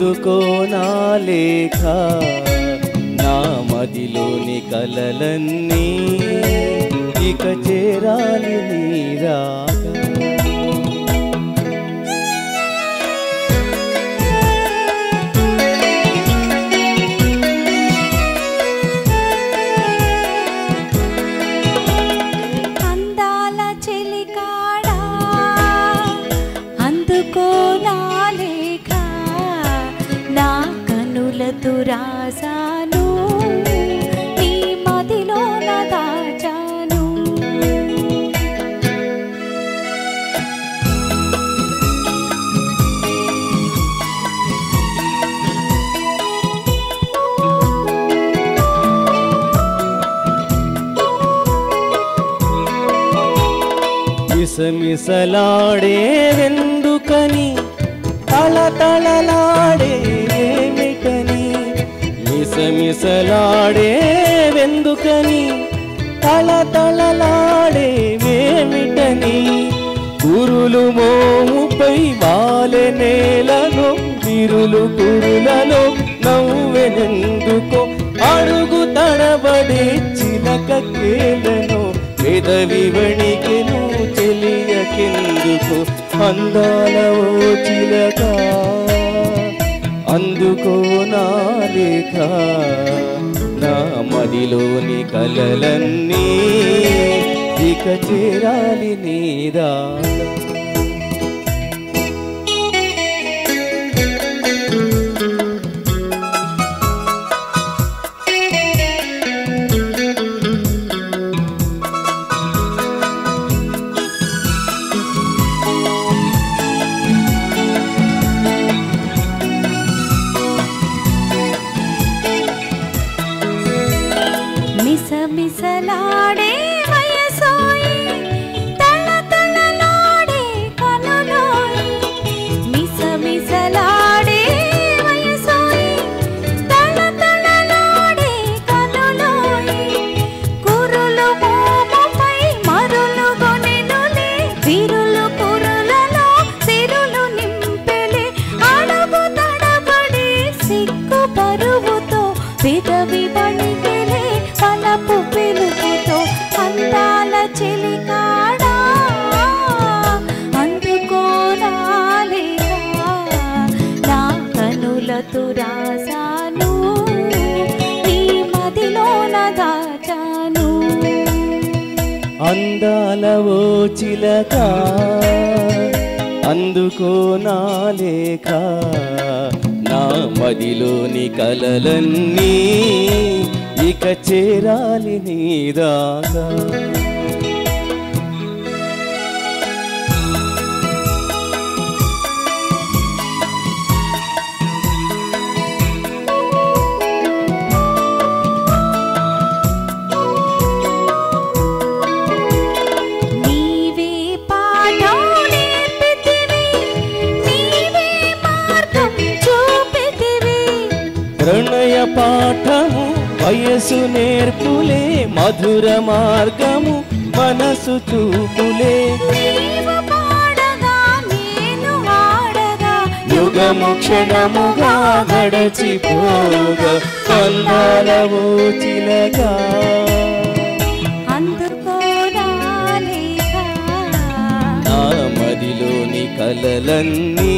అందుకోనా లేఖ నా మదిలోని కలలన్నీ ఇక చేరాలి నీ రాక అందాల చెలికాడా అందుకోనా లేఖ నా కనులతో రాసాను నీ మదిలోన దాచాను మిసమిసలాడే వెందుకని తళతళలాడే ఏమిటని మిసమిసలాడే వెందుకని తళతళలాడే ఏమిటని కురులు మోముపై వాలె నేలలో విరులు కురులలో నవ్వెనెందుకో అడుగు తడబడే చిలక కేలను పెదవి వణికెను చెలియకెందుకు అందాల ఓ చిలక అందుకోనా లేఖ నా మదిలోని కలలన్నీ ఇక చేరాలి నీ రాక మిసమిసలాడే వయసోయి తళతళలాడే కనులోయి మిసమిసలాడే వయసోయి తళతళలాడే కనులోయి కురులు మోముపై మరులు గొనెనులే విరులు కురులలో సిరులు నింపెలే అడుగు తడబడి సిగ్గు పరువుతో పెదవి వణికెలే పలపు పిలుపుతో అందాల చెలికాడా అందుకోనా లేఖ నా కనులతో రాసాను నీ మదిలోన దాచాను అందాల ఓ చిలక అందుకోనా లేఖ నా మదిలోని కలలన్నీ ఇక చేరాలి నీ రాక నీవే పాఠం నేర్పితివి నీవే మార్గం చూపితివి ప్రణయ పాఠము వయసు నేర్పులే మధుర మార్గము మనసు చూపులే నీవు పాడగా నేను ఆడగా యుగము క్షణముగా గడచిపోగా అందాల ఓ చిలక అందుకోనా లేఖ నా మదిలోని కలలన్నీ